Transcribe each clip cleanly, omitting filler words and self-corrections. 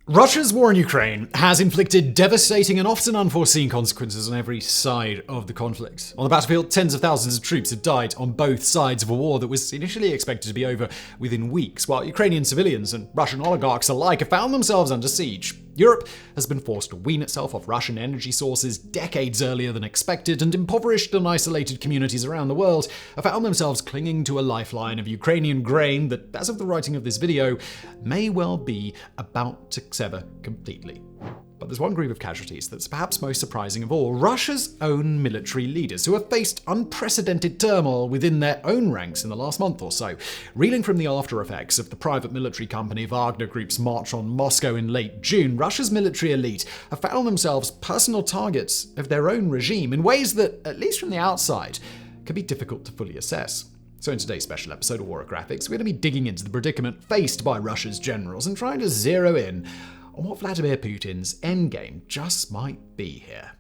Russia's war in Ukraine has inflicted devastating and often unforeseen consequences on every side of the conflict. On the battlefield, tens of thousands of troops have died on both sides of a war that was initially expected to be over within weeks, while Ukrainian civilians and Russian oligarchs alike have found themselves under siege. Europe has been forced to wean itself off Russian energy sources decades earlier than expected, and impoverished and isolated communities around the world have found themselves clinging to a lifeline of Ukrainian grain that, as of the writing of this video, may well be about to sever completely. But there's one group of casualties that's perhaps most surprising of all: Russia's own military leaders, who have faced unprecedented turmoil within their own ranks in the last month or so. Reeling from the after effects of the private military company Wagner Group's march on Moscow in late June, Russia's military elite have found themselves personal targets of their own regime in ways that, at least from the outside, can be difficult to fully assess. So in today's special episode of War of Graphics, we're going to be digging into the predicament faced by Russia's generals and trying to zero in on what Vladimir Putin's endgame just might be here.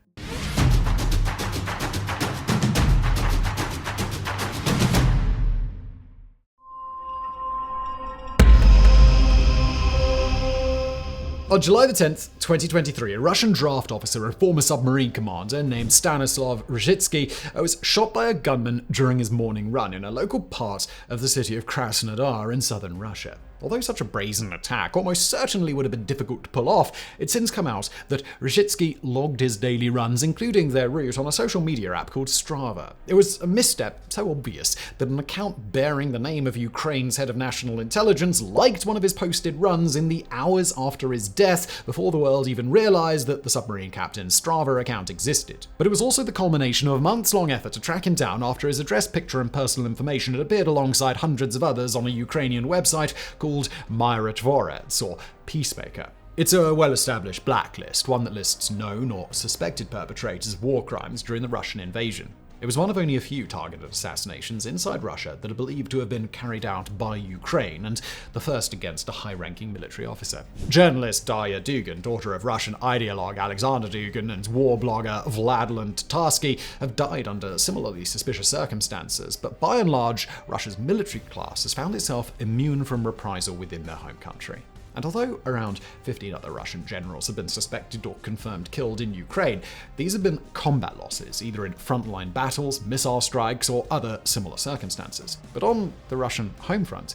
On July the 10th, 2023, a Russian draft officer and former submarine commander named Stanislav Rozhitsky was shot by a gunman during his morning run in a local part of the city of Krasnodar in southern Russia. Although such a brazen attack almost certainly would have been difficult to pull off, it's since come out that Rozhitsky logged his daily runs, including their route, on a social media app called Strava. It was a misstep so obvious that an account bearing the name of Ukraine's head of national intelligence liked one of his posted runs in the hours after his death, before the world even realized that the submarine captain's Strava account existed. But it was also the culmination of a months-long effort to track him down after his address, picture, and personal information had appeared alongside hundreds of others on a Ukrainian website called Myrotvorets, or Peacemaker. It's a well-established blacklist, one that lists known or suspected perpetrators of war crimes during the Russian invasion. It was one of only a few targeted assassinations inside Russia that are believed to have been carried out by Ukraine, and the first against a high-ranking military officer. Journalist Darya Dugin, daughter of Russian ideologue Alexander Dugin, and war blogger Vladlen Tatarsky have died under similarly suspicious circumstances, but by and large, Russia's military class has found itself immune from reprisal within their home country. And although around 15 other Russian generals have been suspected or confirmed killed in Ukraine, these have been combat losses, either in frontline battles, missile strikes, or other similar circumstances. But on the Russian home front,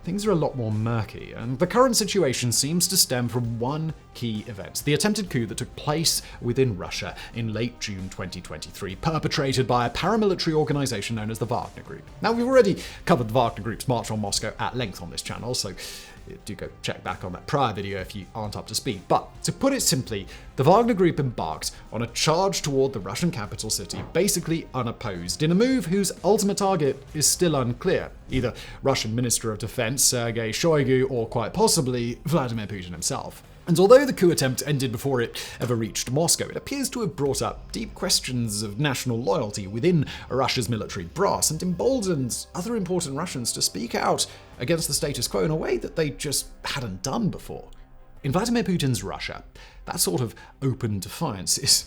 things are a lot more murky, and the current situation seems to stem from one key event: the attempted coup that took place within Russia in late June 2023, perpetrated by a paramilitary organization known as the Wagner Group. Now, we've already covered the Wagner Group's march on Moscow at length on this channel, so do go check back on that prior video if you aren't up to speed. But to put it simply, the Wagner Group embarked on a charge toward the Russian capital city, basically unopposed, in a move whose ultimate target is still unclear: either Russian Minister of Defense Sergei Shoigu, or quite possibly Vladimir Putin himself. And although the coup attempt ended before it ever reached Moscow, it appears to have brought up deep questions of national loyalty within Russia's military brass, and emboldened other important Russians to speak out against the status quo in a way that they just hadn't done before. In Vladimir Putin's Russia, that sort of open defiance is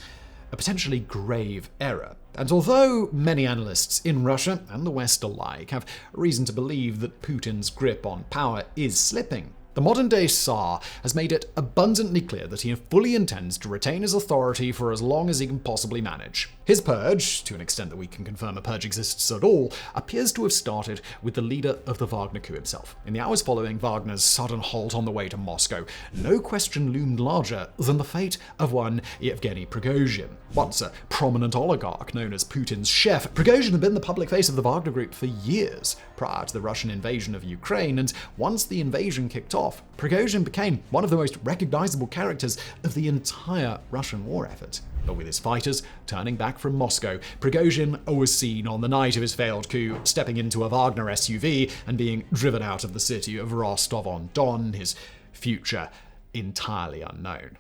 a potentially grave error. And although many analysts in Russia and the West alike have reason to believe that Putin's grip on power is slipping, the modern-day Tsar has made it abundantly clear that he fully intends to retain his authority for as long as he can possibly manage. His purge, to an extent that we can confirm a purge exists at all, appears to have started with the leader of the Wagner coup himself. In the hours following Wagner's sudden halt on the way to Moscow, no question loomed larger than the fate of one Yevgeny Prigozhin. Once a prominent oligarch known as Putin's chef, Prigozhin had been the public face of the Wagner Group for years prior to the Russian invasion of Ukraine, and once the invasion kicked off, Prigozhin became one of the most recognizable characters of the entire Russian war effort. But with his fighters turning back from Moscow, Prigozhin was seen on the night of his failed coup stepping into a Wagner SUV and being driven out of the city of Rostov-on-Don, his future entirely unknown.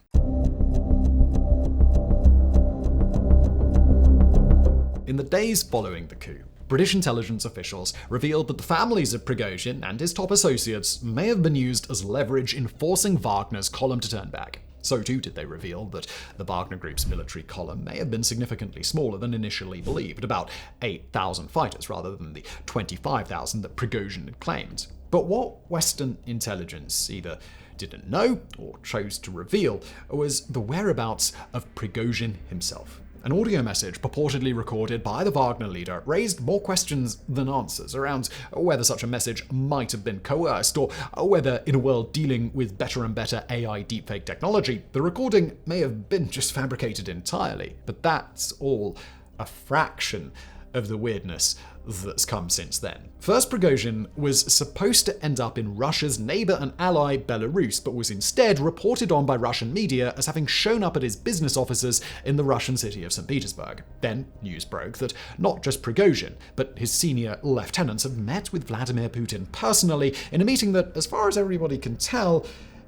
In the days following the coup, British intelligence officials revealed that the families of Prigozhin and his top associates may have been used as leverage in forcing Wagner's column to turn back. So too did they reveal that the Wagner Group's military column may have been significantly smaller than initially believed, about 8,000 fighters rather than the 25,000 that Prigozhin had claimed. But what Western intelligence either didn't know, or chose to reveal, was the whereabouts of Prigozhin himself. An audio message purportedly recorded by the Wagner leader raised more questions than answers around whether such a message might have been coerced, or whether, in a world dealing with better and better AI deepfake technology, the recording may have been just fabricated entirely. But that's all a fraction of the weirdness that's come since then. First, Prigozhin was supposed to end up in Russia's neighbor and ally, Belarus, but was instead reported on by Russian media as having shown up at his business offices in the Russian city of St. Petersburg. Then, news broke that not just Prigozhin, but his senior lieutenants had met with Vladimir Putin personally in a meeting that, as far as everybody can tell,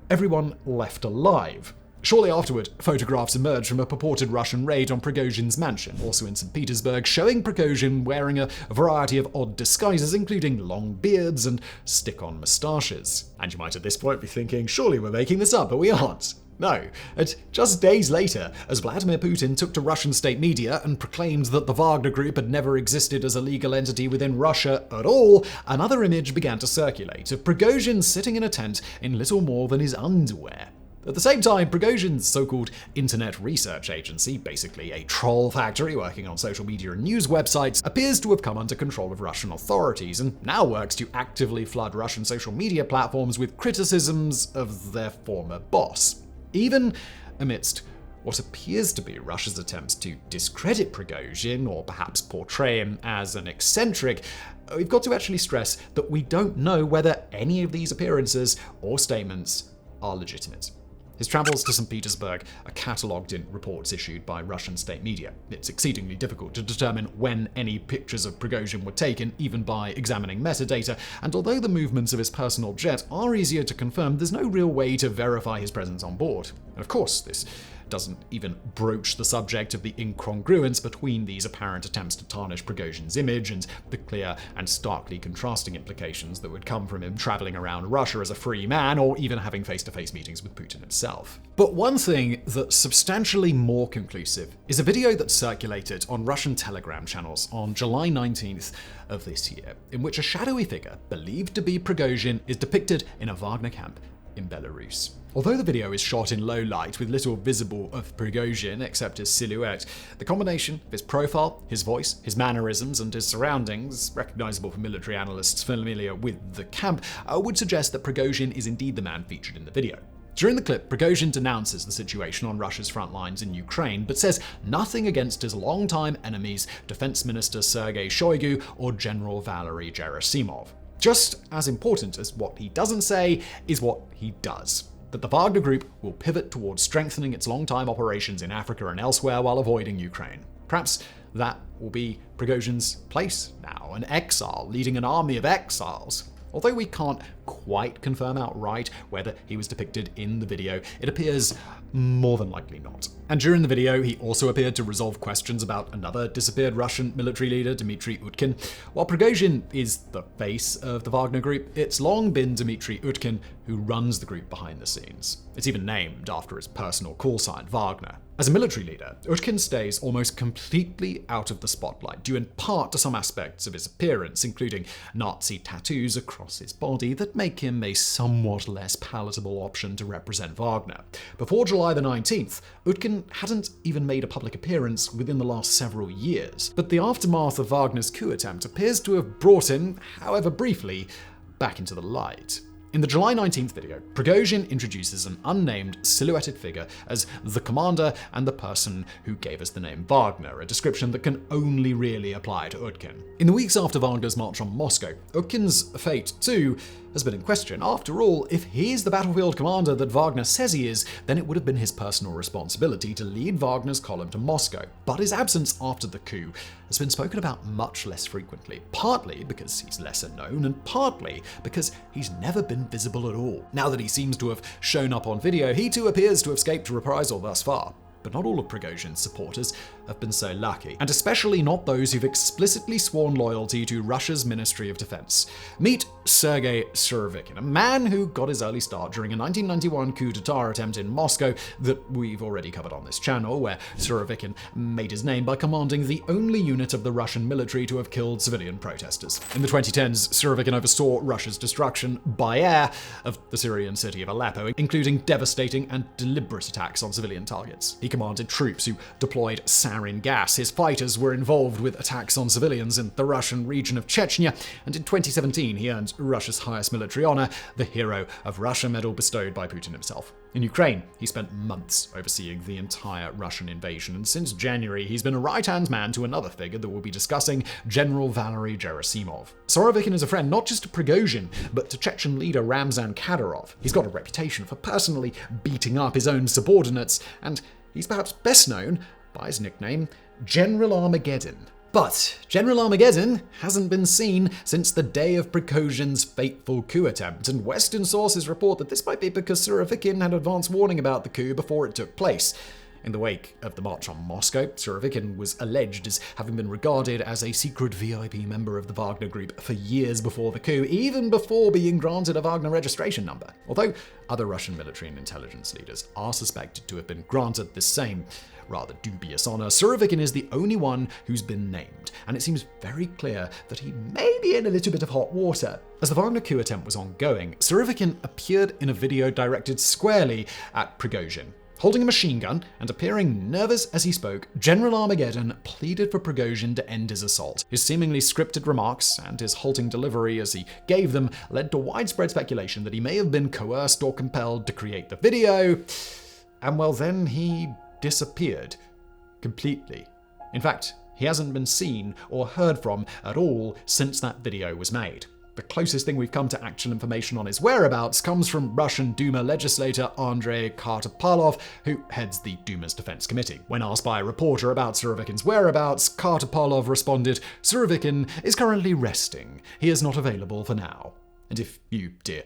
everyone left alive. Shortly afterward, photographs emerged from a purported Russian raid on Prigozhin's mansion, also in St. Petersburg, showing Prigozhin wearing a variety of odd disguises, including long beards and stick-on moustaches. And you might at this point be thinking, surely we're making this up, but we aren't. No. And just days later, as Vladimir Putin took to Russian state media and proclaimed that the Wagner Group had never existed as a legal entity within Russia at all, another image began to circulate of Prigozhin sitting in a tent in little more than his underwear. At the same time, Prigozhin's so-called internet research agency, basically a troll factory working on social media and news websites, appears to have come under control of Russian authorities and now works to actively flood Russian social media platforms with criticisms of their former boss. Even amidst what appears to be Russia's attempts to discredit Prigozhin, or perhaps portray him as an eccentric, we've got to actually stress that we don't know whether any of these appearances or statements are legitimate. His travels to St. Petersburg are catalogued in reports issued by Russian state media. It's exceedingly difficult to determine when any pictures of Prigozhin were taken, even by examining metadata, and although the movements of his personal jet are easier to confirm, there's no real way to verify his presence on board. And of course, this doesn't even broach the subject of the incongruence between these apparent attempts to tarnish Prigozhin's image and the clear and starkly contrasting implications that would come from him traveling around Russia as a free man, or even having face-to-face meetings with Putin himself. But one thing that's substantially more conclusive is a video that circulated on Russian Telegram channels on July 19th of this year, in which a shadowy figure, believed to be Prigozhin, is depicted in a Wagner camp in Belarus. Although the video is shot in low light with little visible of Prigozhin except his silhouette, the combination of his profile, his voice, his mannerisms, and his surroundings, recognizable for military analysts familiar with the camp, would suggest that Prigozhin is indeed the man featured in the video. During the clip, Prigozhin denounces the situation on Russia's front lines in Ukraine, but says nothing against his longtime enemies, Defense Minister Sergei Shoigu or General Valery Gerasimov. Just as important as what he doesn't say is what he does. That the Wagner Group will pivot towards strengthening its long-time operations in Africa and elsewhere while avoiding Ukraine. Perhaps that will be Prigozhin's place now, an exile leading an army of exiles. Although we can't quite confirm outright whether he was depicted in the video, it appears more than likely not. And during the video, he also appeared to resolve questions about another disappeared Russian military leader, Dmitry Utkin. While Prigozhin is the face of the Wagner Group, it's long been Dmitry Utkin who runs the group behind the scenes. It's even named after his personal call sign, Wagner. As a military leader, Utkin stays almost completely out of the spotlight, due in part to some aspects of his appearance, including Nazi tattoos across his body that make him a somewhat less palatable option to represent Wagner. Before July the 19th, Utkin hadn't even made a public appearance within the last several years, but the aftermath of Wagner's coup attempt appears to have brought him, however briefly, back into the light. In the July 19th video, Prigozhin introduces an unnamed, silhouetted figure as the commander and the person who gave us the name Wagner, a description that can only really apply to Utkin. In the weeks after Wagner's march on Moscow, Utkin's fate, too, has been in question. After all, if he's the battlefield commander that Wagner says he is, then it would have been his personal responsibility to lead Wagner's column to Moscow. But his absence after the coup has been spoken about much less frequently, partly because he's lesser known and partly because he's never been visible at all. Now that he seems to have shown up on video, he too appears to have escaped reprisal thus far. But not all of Prigozhin's supporters have been so lucky, and especially not those who've explicitly sworn loyalty to Russia's Ministry of Defense. Meet Sergei Surovikin, a man who got his early start during a 1991 coup d'etat attempt in Moscow that we've already covered on this channel, where Surovikin made his name by commanding the only unit of the Russian military to have killed civilian protesters. In the 2010s, Surovikin oversaw Russia's destruction by air of the Syrian city of Aleppo, including devastating and deliberate attacks on civilian targets. He commanded troops who deployed sarin gas. His fighters were involved with attacks on civilians in the Russian region of Chechnya, and in 2017 he earned Russia's highest military honor, the Hero of Russia medal bestowed by Putin himself. In Ukraine, he spent months overseeing the entire Russian invasion, and since January, he's been a right-hand man to another figure that we'll be discussing, General Valery Gerasimov. Surovikin is a friend not just to Prigozhin, but to Chechen leader Ramzan Kadyrov. He's got a reputation for personally beating up his own subordinates, and he's perhaps best known by his nickname, General Armageddon. But General Armageddon hasn't been seen since the day of Prigozhin's fateful coup attempt, and Western sources report that this might be because Surovikin had advance warning about the coup before it took place. In the wake of the march on Moscow, Surovikin was alleged as having been regarded as a secret VIP member of the Wagner Group for years before the coup, even before being granted a Wagner registration number. Although other Russian military and intelligence leaders are suspected to have been granted this same rather dubious honor, Surovikin is the only one who's been named, and it seems very clear that he may be in a little bit of hot water. As the Wagner coup attempt was ongoing, Surovikin appeared in a video directed squarely at Prigozhin. Holding a machine gun and appearing nervous as he spoke, General Armageddon pleaded for Prigozhin to end his assault. His seemingly scripted remarks and his halting delivery as he gave them led to widespread speculation that he may have been coerced or compelled to create the video, and well, then he disappeared completely. In fact, he hasn't been seen or heard from at all since that video was made. The closest thing we've come to actual information on his whereabouts comes from Russian Duma legislator Andrei Kartopalov, who heads the Duma's Defense Committee. When asked by a reporter about Surovikin's whereabouts, Kartopalov responded, "Surovikin is currently resting. He is not available for now." And if you, dear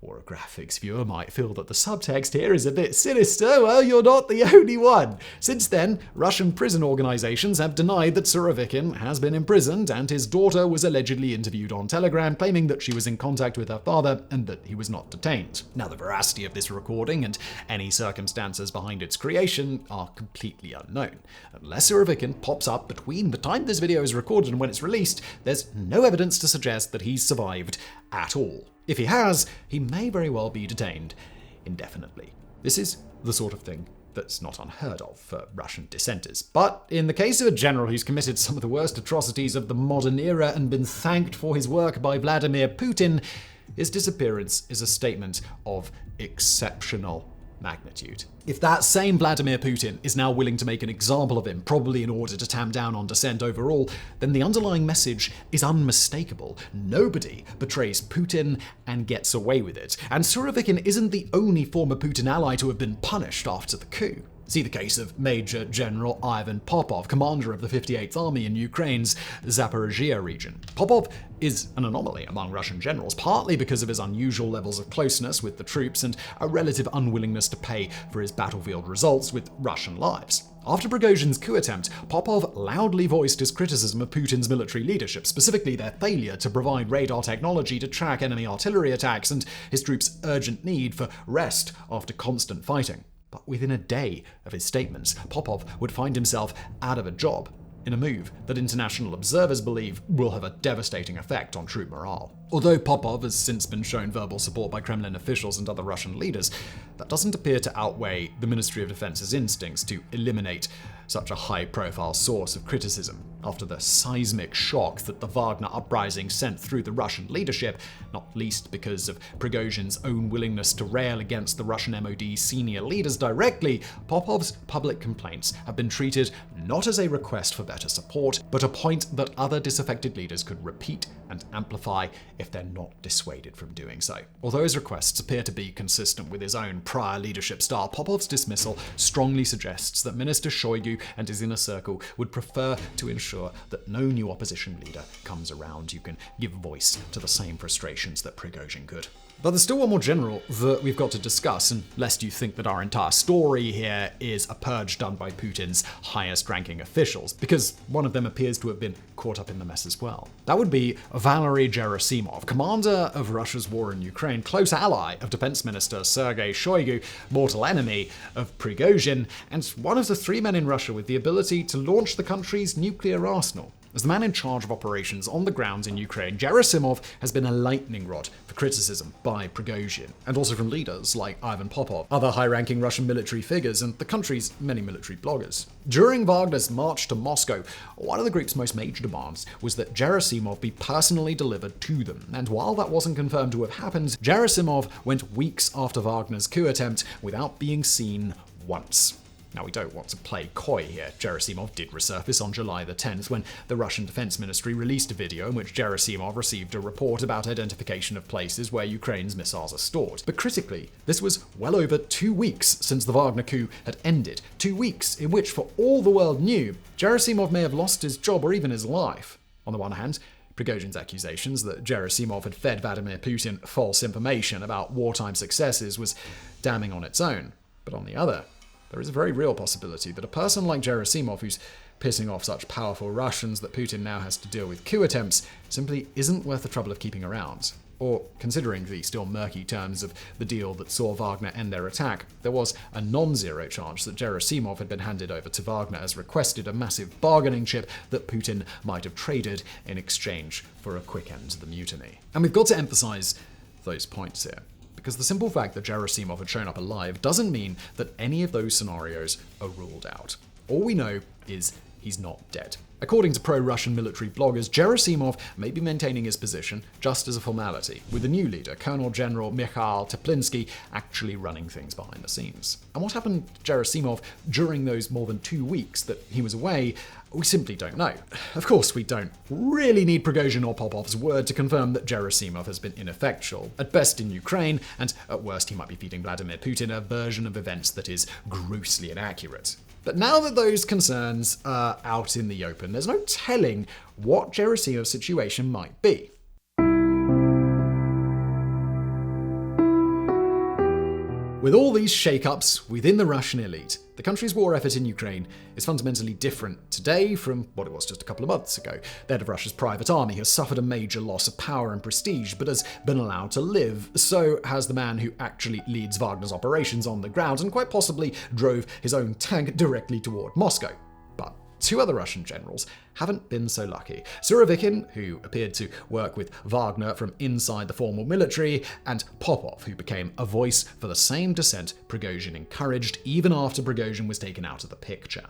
or a graphics viewer, might feel that the subtext here is a bit sinister, well, you're not the only one. Since then, Russian prison organizations have denied that Surovikin has been imprisoned, and his daughter was allegedly interviewed on Telegram, claiming that she was in contact with her father and that he was not detained. Now, the veracity of this recording and any circumstances behind its creation are completely unknown. Unless Surovikin pops up between the time this video is recorded and when it's released, there's no evidence to suggest that he's survived at all. If he has, he may very well be detained indefinitely. This is the sort of thing that's not unheard of for Russian dissenters. But in the case of a general who's committed some of the worst atrocities of the modern era and been thanked for his work by Vladimir Putin, his disappearance is a statement of exceptional magnitude. If that same Vladimir Putin is now willing to make an example of him, probably in order to tamp down on dissent overall, then the underlying message is unmistakable. Nobody betrays Putin and gets away with it. And Surovikin isn't the only former Putin ally to have been punished after the coup. See the case of Major General Ivan Popov, commander of the 58th Army in Ukraine's Zaporizhia region. Popov is an anomaly among Russian generals, partly because of his unusual levels of closeness with the troops and a relative unwillingness to pay for his battlefield results with Russian lives. After Prigozhin's coup attempt, Popov loudly voiced his criticism of Putin's military leadership, specifically their failure to provide radar technology to track enemy artillery attacks and his troops' urgent need for rest after constant fighting. But within a day of his statements, Popov would find himself out of a job, in a move that international observers believe will have a devastating effect on troop morale. Although Popov has since been shown verbal support by Kremlin officials and other Russian leaders, that doesn't appear to outweigh the Ministry of Defense's instincts to eliminate such a high-profile source of criticism after the seismic shock that the Wagner uprising sent through the Russian leadership, not least because of Prigozhin's own willingness to rail against the Russian MOD senior leaders directly. Popov's public complaints have been treated not as a request for better support, but a point that other disaffected leaders could repeat and amplify if they're not dissuaded from doing so. Although his requests appear to be consistent with his own prior leadership style, Popov's dismissal strongly suggests that Minister Shoigu and his inner circle would prefer to ensure that no new opposition leader comes around who can give voice to the same frustrations that Prigozhin could. But there's still one more general that we've got to discuss, and lest you think that our entire story here is a purge done by Putin's highest-ranking officials, because one of them appears to have been caught up in the mess as well. That would be Valery Gerasimov, commander of Russia's war in Ukraine, close ally of Defense Minister Sergei Shoigu, mortal enemy of Prigozhin, and one of the 3 men in Russia with the ability to launch the country's nuclear arsenal. As the man in charge of operations on the ground in Ukraine, Gerasimov has been a lightning rod for criticism by Prigozhin, and also from leaders like Ivan Popov, other high-ranking Russian military figures, and the country's many military bloggers. During Wagner's march to Moscow, one of the group's most major demands was that Gerasimov be personally delivered to them, and while that wasn't confirmed to have happened, Gerasimov went weeks after Wagner's coup attempt without being seen once. Now, we don't want to play coy here. Gerasimov did resurface on July the 10th when the Russian Defense Ministry released a video in which Gerasimov received a report about identification of places where Ukraine's missiles are stored. But critically, this was well over 2 weeks since the Wagner coup had ended. 2 weeks in which, for all the world knew, Gerasimov may have lost his job or even his life. On the one hand, Prigozhin's accusations that Gerasimov had fed Vladimir Putin false information about wartime successes was damning on its own. But on the other, there is a very real possibility that a person like Gerasimov, who's pissing off such powerful Russians that Putin now has to deal with coup attempts, simply isn't worth the trouble of keeping around. Or, considering the still murky terms of the deal that saw Wagner end their attack, there was a non-zero chance that Gerasimov had been handed over to Wagner as requested, a massive bargaining chip that Putin might have traded in exchange for a quick end to the mutiny. And we've got to emphasize those points here, because the simple fact that Gerasimov had shown up alive doesn't mean that any of those scenarios are ruled out. All we know is he's not dead. According to pro-Russian military bloggers, Gerasimov may be maintaining his position just as a formality, with the new leader, Colonel General Mikhail Teplinsky, actually running things behind the scenes. And what happened to Gerasimov during those more than 2 weeks that he was away, we simply don't know. Of course, we don't really need Prigozhin or Popov's word to confirm that Gerasimov has been ineffectual, at best in Ukraine, and at worst he might be feeding Vladimir Putin a version of events that is grossly inaccurate. But now that those concerns are out in the open, there's no telling what Gerasimov's situation might be. With all these shakeups within the Russian elite, the country's war effort in Ukraine is fundamentally different today from what it was just a couple of months ago. The head of Russia's private army has suffered a major loss of power and prestige, but has been allowed to live. So has the man who actually leads Wagner's operations on the ground and quite possibly drove his own tank directly toward Moscow. But 2 other Russian generals haven't been so lucky. Surovikin, who appeared to work with Wagner from inside the formal military, and Popov, who became a voice for the same dissent Prigozhin encouraged even after Prigozhin was taken out of the picture.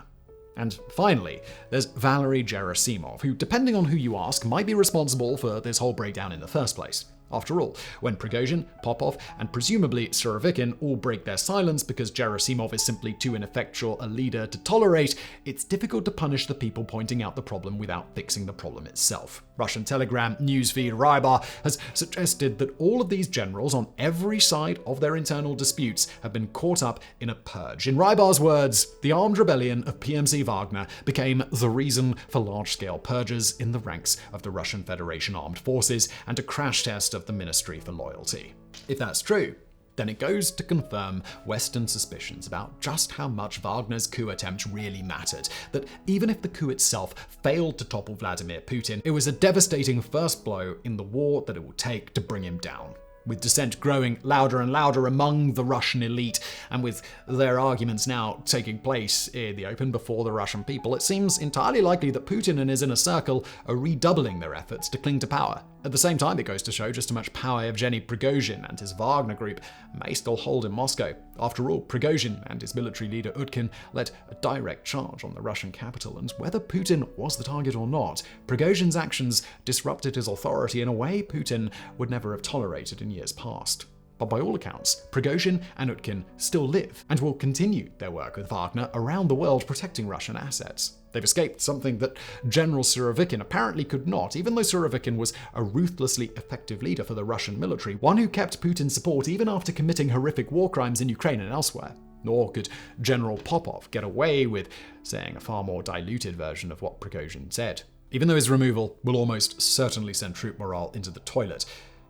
And finally, there's Valery Gerasimov, who, depending on who you ask, might be responsible for this whole breakdown in the first place. After all, when Prigozhin, Popov, and presumably Surovikin all break their silence because Gerasimov is simply too ineffectual a leader to tolerate, it's difficult to punish the people pointing out the problem without fixing the problem itself. Russian Telegram newsfeed Rybar has suggested that all of these generals on every side of their internal disputes have been caught up in a purge. In Rybar's words, the armed rebellion of PMC Wagner became the reason for large-scale purges in the ranks of the Russian Federation Armed Forces and a crash test of the Ministry for Loyalty. If that's true, then it goes to confirm Western suspicions about just how much Wagner's coup attempt really mattered. That even if the coup itself failed to topple Vladimir Putin, it was a devastating first blow in the war that it will take to bring him down. With dissent growing louder and louder among the Russian elite, and with their arguments now taking place in the open before the Russian people, it seems entirely likely that Putin and his inner circle are redoubling their efforts to cling to power. At the same time, it goes to show just how much power Yevgeny Prigozhin and his Wagner Group may still hold in Moscow. After all, Prigozhin and his military leader Utkin led a direct charge on the Russian capital, and whether Putin was the target or not, Prigozhin's actions disrupted his authority in a way Putin would never have tolerated in years past. But by all accounts, Prigozhin and Utkin still live and will continue their work with Wagner around the world protecting Russian assets. They've escaped something that General Surovikin apparently could not, even though Surovikin was a ruthlessly effective leader for the Russian military, one who kept Putin's support even after committing horrific war crimes in Ukraine and elsewhere. Nor could General Popov get away with saying a far more diluted version of what Prigozhin said. Even though his removal will almost certainly send troop morale into the toilet,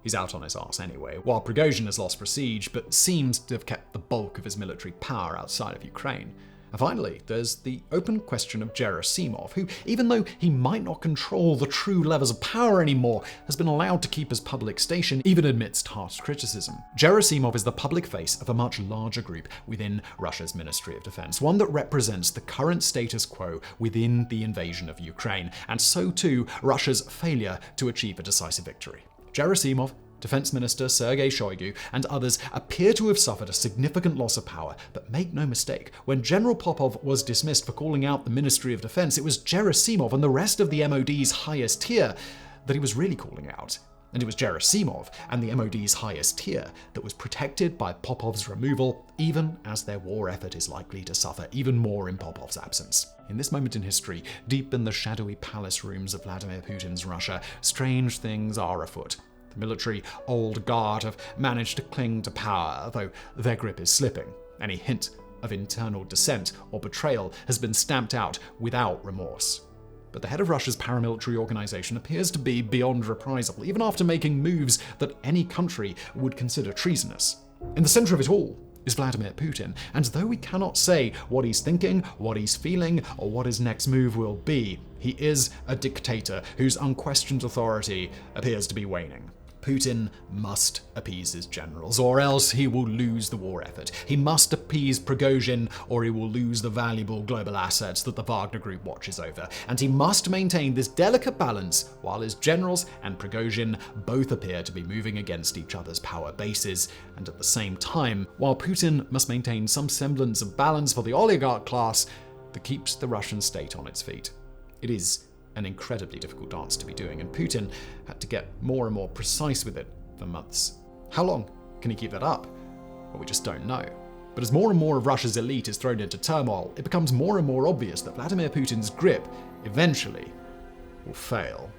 He's out on his arse anyway, while Prigozhin has lost prestige, but seems to have kept the bulk of his military power outside of Ukraine. And finally, there's the open question of Gerasimov, who, even though he might not control the true levers of power anymore, has been allowed to keep his public station even amidst harsh criticism. Gerasimov is the public face of a much larger group within Russia's Ministry of Defense, one that represents the current status quo within the invasion of Ukraine, and so too Russia's failure to achieve a decisive victory. Gerasimov, Defense Minister Sergei Shoigu, and others appear to have suffered a significant loss of power, but make no mistake, when General Popov was dismissed for calling out the Ministry of Defense, it was Gerasimov and the rest of the MOD's highest tier that he was really calling out. And it was Gerasimov and the MOD's highest tier that was protected by Popov's removal, even as their war effort is likely to suffer even more in Popov's absence. In this moment in history, deep in the shadowy palace rooms of Vladimir Putin's Russia, strange things are afoot. The military old guard have managed to cling to power, though their grip is slipping. Any hint of internal dissent or betrayal has been stamped out without remorse. But the head of Russia's paramilitary organization appears to be beyond reprisal, even after making moves that any country would consider treasonous. In the center of it all is Vladimir Putin, and though we cannot say what he's thinking, what he's feeling, or what his next move will be, he is a dictator whose unquestioned authority appears to be waning. Putin must appease his generals, or else he will lose the war effort. He must appease Prigozhin, or he will lose the valuable global assets that the Wagner Group watches over. And he must maintain this delicate balance while his generals and Prigozhin both appear to be moving against each other's power bases. And at the same time, while Putin must maintain some semblance of balance for the oligarch class that keeps the Russian state on its feet. It is an incredibly difficult dance to be doing, and Putin had to get more and more precise with it for months. How long can he keep that up? Well, we just don't know. But as more and more of Russia's elite is thrown into turmoil, it becomes more and more obvious that Vladimir Putin's grip eventually will fail.